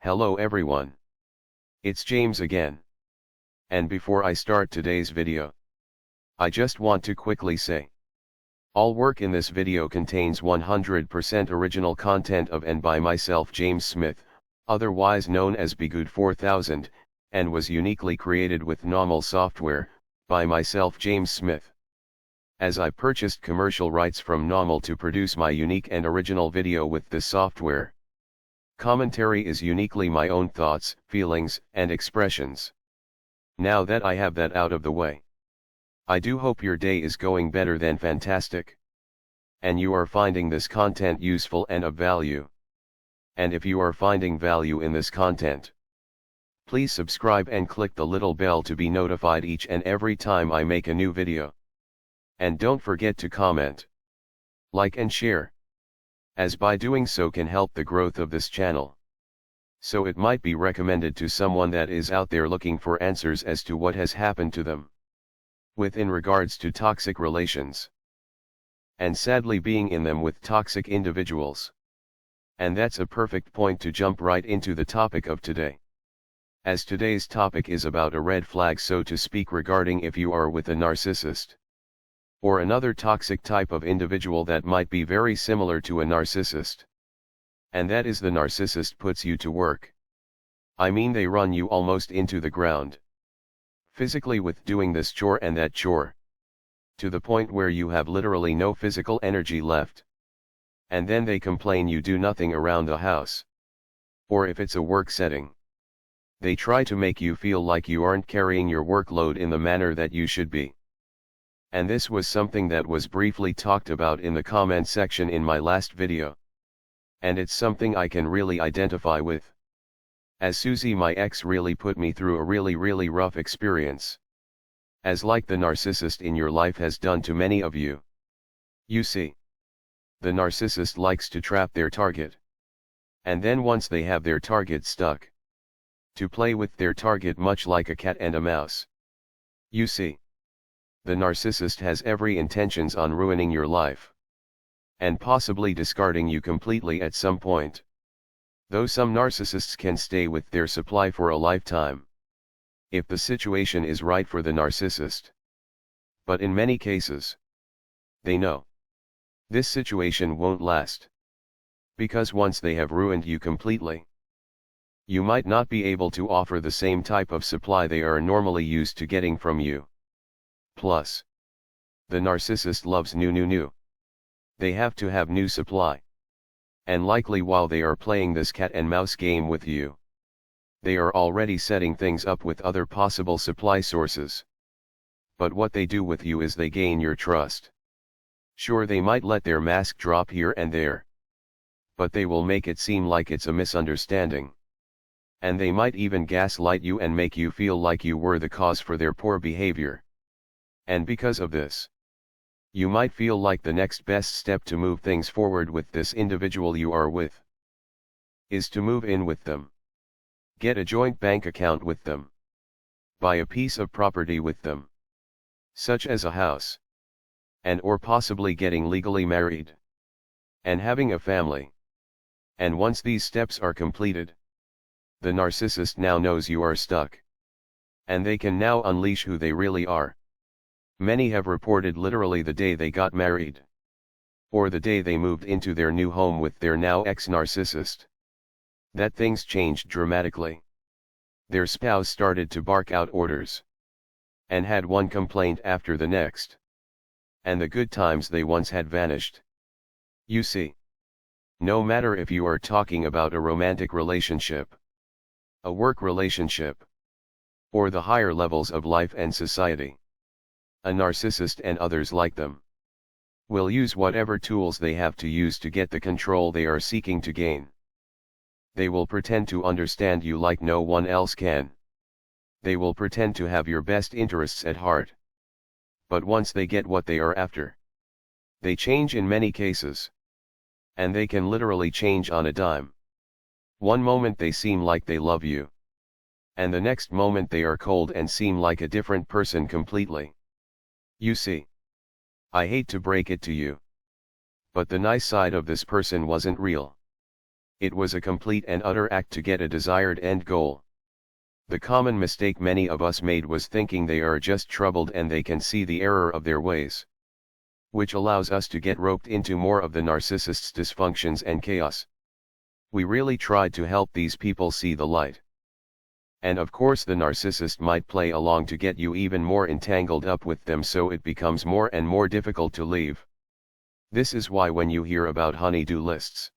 Hello everyone. It's James again. And before I start today's video, I just want to quickly say, all work in this video contains 100% original content of and by myself James Smith, otherwise known as Bgood 4000, and was uniquely created with NAWMAL software, by myself James Smith. As I purchased commercial rights from NAWMAL to produce my unique and original video with this software. Commentary is uniquely my own thoughts, feelings, and expressions. Now that I have that out of the way, I do hope your day is going better than fantastic. And you are finding this content useful and of value. And if you are finding value in this content, please subscribe and click the little bell to be notified each and every time I make a new video. And don't forget to comment, like and share, as by doing so can help the growth of this channel. So it might be recommended to someone that is out there looking for answers as to what has happened to them in regards to toxic relations, and sadly being in them with toxic individuals. And that's a perfect point to jump right into the topic of today. As today's topic is about a red flag, so to speak, regarding if you are with a narcissist or another toxic type of individual that might be very similar to a narcissist. And that is, the narcissist puts you to work. I mean, they run you almost into the ground, physically, with doing this chore and that chore, to the point where you have literally no physical energy left. And then they complain you do nothing around the house. Or if it's a work setting, they try to make you feel like you aren't carrying your workload in the manner that you should be. And this was something that was briefly talked about in the comment section in my last video. And it's something I can really identify with, as Susie, my ex, really put me through a really rough experience, as like the narcissist in your life has done to many of you. You see, the narcissist likes to trap their target, and then once they have their target stuck, to play with their target much like a cat and a mouse. You see, the narcissist has every intentions on ruining your life, and possibly discarding you completely at some point. Though some narcissists can stay with their supply for a lifetime, if the situation is right for the narcissist. But in many cases, they know this situation won't last, because once they have ruined you completely, you might not be able to offer the same type of supply they are normally used to getting from you. Plus, the narcissist loves new. They have to have new supply. And likely while they are playing this cat and mouse game with you, they are already setting things up with other possible supply sources. But what they do with you is they gain your trust. Sure, they might let their mask drop here and there, but they will make it seem like it's a misunderstanding. And they might even gaslight you and make you feel like you were the cause for their poor behavior. And because of this, you might feel like the next best step to move things forward with this individual you are with is to move in with them, get a joint bank account with them, buy a piece of property with them, such as a house, and or possibly getting legally married, and having a family. And once these steps are completed, the narcissist now knows you are stuck, and they can now unleash who they really are. Many have reported literally the day they got married, or the day they moved into their new home with their now ex-narcissist, that things changed dramatically. Their spouse started to bark out orders, and had one complaint after the next, and the good times they once had vanished. You see, no matter if you are talking about a romantic relationship, a work relationship, or the higher levels of life and society, a narcissist and others like them will use whatever tools they have to use to get the control they are seeking to gain. They will pretend to understand you like no one else can. They will pretend to have your best interests at heart. But once they get what they are after, they change in many cases. And they can literally change on a dime. One moment they seem like they love you, and the next moment they are cold and seem like a different person completely. You see, I hate to break it to you, but the nice side of this person wasn't real. It was a complete and utter act to get a desired end goal. The common mistake many of us made was thinking they are just troubled and they can see the error of their ways, which allows us to get roped into more of the narcissist's dysfunctions and chaos. We really tried to help these people see the light. And of course the narcissist might play along to get you even more entangled up with them, so it becomes more and more difficult to leave. This is why when you hear about honey-do lists,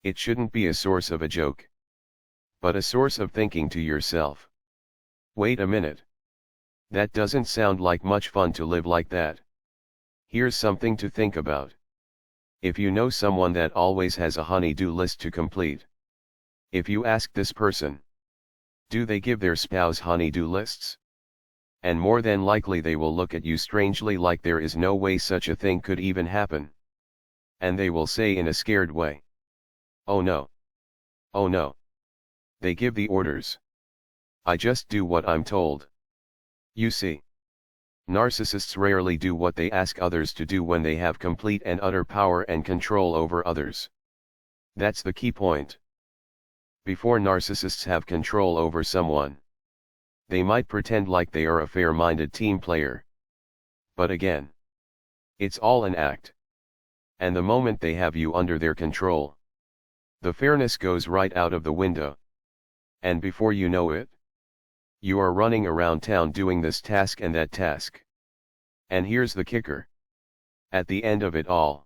it shouldn't be a source of a joke, but a source of thinking to yourself. Wait a minute. That doesn't sound like much fun to live like that. Here's something to think about. If you know someone that always has a honey-do list to complete, if you ask this person, do they give their spouse honey-do lists? And more than likely they will look at you strangely like there is no way such a thing could even happen. And they will say in a scared way, "Oh no. Oh no. They give the orders. I just do what I'm told." You see, narcissists rarely do what they ask others to do when they have complete and utter power and control over others. That's the key point. Before narcissists have control over someone, they might pretend like they are a fair-minded team player. But again, it's all an act. And the moment they have you under their control, the fairness goes right out of the window. And before you know it, you are running around town doing this task and that task. And here's the kicker. At the end of it all,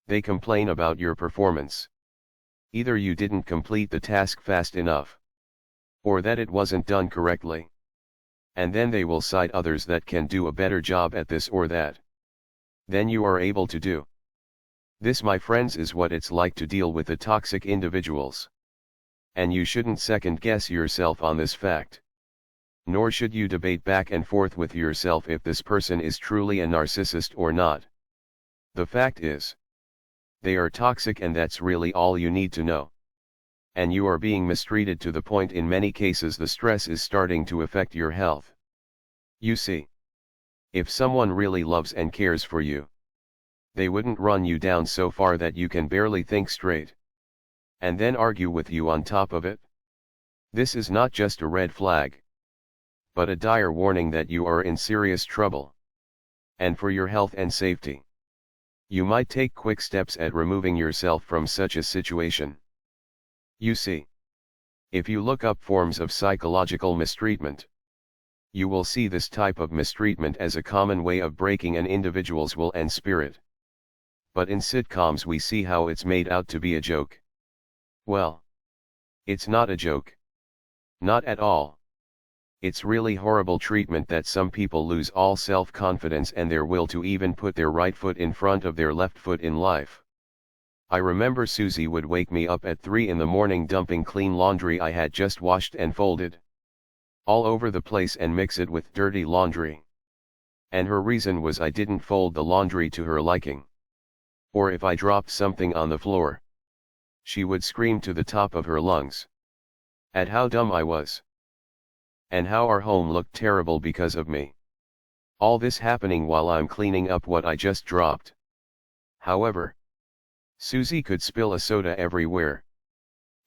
they complain about your performance. Either you didn't complete the task fast enough, or that it wasn't done correctly. And then they will cite others that can do a better job at this or that than you are able to do. This, my friends, is what it's like to deal with the toxic individuals. And you shouldn't second guess yourself on this fact. Nor should you debate back and forth with yourself if this person is truly a narcissist or not. The fact is, they are toxic, and that's really all you need to know. And you are being mistreated to the point in many cases the stress is starting to affect your health. You see, if someone really loves and cares for you, they wouldn't run you down so far that you can barely think straight, and then argue with you on top of it. This is not just a red flag, but a dire warning that you are in serious trouble. And for your health and safety, you might take quick steps at removing yourself from such a situation. You see, if you look up forms of psychological mistreatment, you will see this type of mistreatment as a common way of breaking an individual's will and spirit. But in sitcoms we see how it's made out to be a joke. Well, it's not a joke. Not at all. It's really horrible treatment that some people lose all self-confidence and their will to even put their right foot in front of their left foot in life. I remember Susie would wake me up at 3 in the morning dumping clean laundry I had just washed and folded all over the place and mix it with dirty laundry. And her reason was I didn't fold the laundry to her liking. Or if I dropped something on the floor, she would scream to the top of her lungs at how dumb I was, and how our home looked terrible because of me. All this happening while I'm cleaning up what I just dropped. However, Susie could spill a soda everywhere,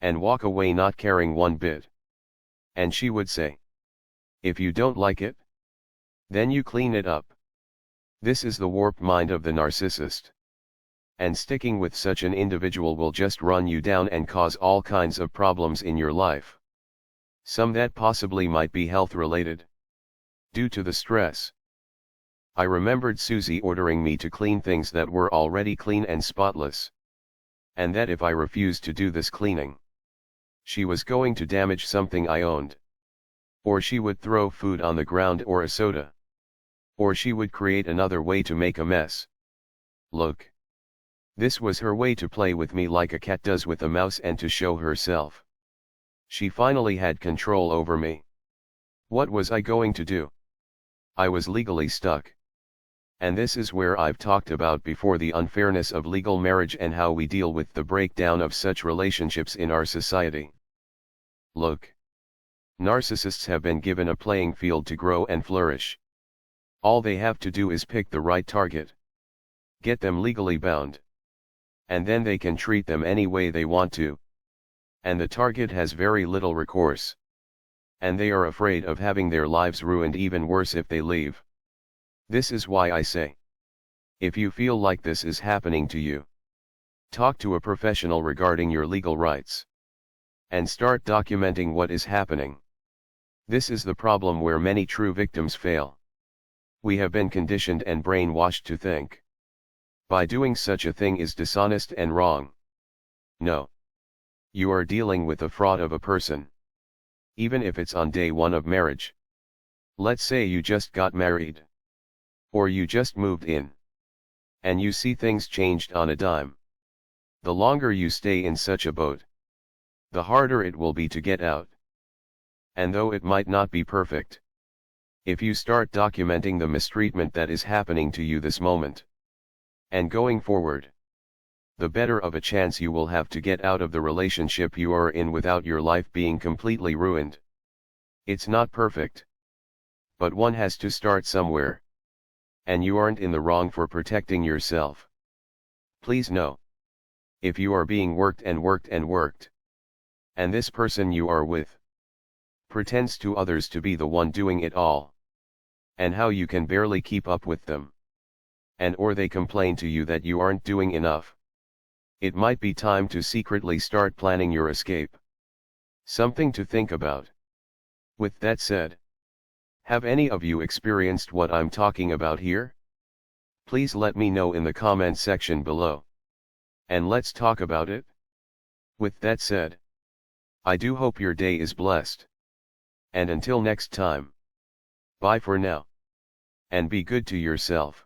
and walk away not caring one bit. And she would say, "If you don't like it, then you clean it up." This is the warped mind of the narcissist. And sticking with such an individual will just run you down and cause all kinds of problems in your life. Some that possibly might be health related, due to the stress. I remembered Susie ordering me to clean things that were already clean and spotless, and that if I refused to do this cleaning, she was going to damage something I owned. Or she would throw food on the ground or a soda. Or she would create another way to make a mess. Look. This was her way to play with me like a cat does with a mouse and to show herself. She finally had control over me. What was I going to do? I was legally stuck. And this is where I've talked about before the unfairness of legal marriage and how we deal with the breakdown of such relationships in our society. Look. Narcissists have been given a playing field to grow and flourish. All they have to do is pick the right target. Get them legally bound. And then they can treat them any way they want to, and the target has very little recourse. And they are afraid of having their lives ruined, even worse if they leave. This is why I say, if you feel like this is happening to you, talk to a professional regarding your legal rights. And start documenting what is happening. This is the problem where many true victims fail. We have been conditioned and brainwashed to think, by doing such a thing is dishonest and wrong. No. You are dealing with a fraud of a person. Even if it's on day one of marriage. Let's say you just got married. Or you just moved in. And you see things changed on a dime. The longer you stay in such a boat, the harder it will be to get out. And though it might not be perfect, if you start documenting the mistreatment that is happening to you this moment, and going forward, the better of a chance you will have to get out of the relationship you are in without your life being completely ruined. It's not perfect. But one has to start somewhere. And you aren't in the wrong for protecting yourself. Please know. If you are being worked and worked and worked, and this person you are with pretends to others to be the one doing it all, and how you can barely keep up with them, and or they complain to you that you aren't doing enough, it might be time to secretly start planning your escape. Something to think about. With that said, have any of you experienced what I'm talking about here? Please let me know in the comment section below. And let's talk about it. With that said, I do hope your day is blessed. And until next time, bye for now. And be good to yourself.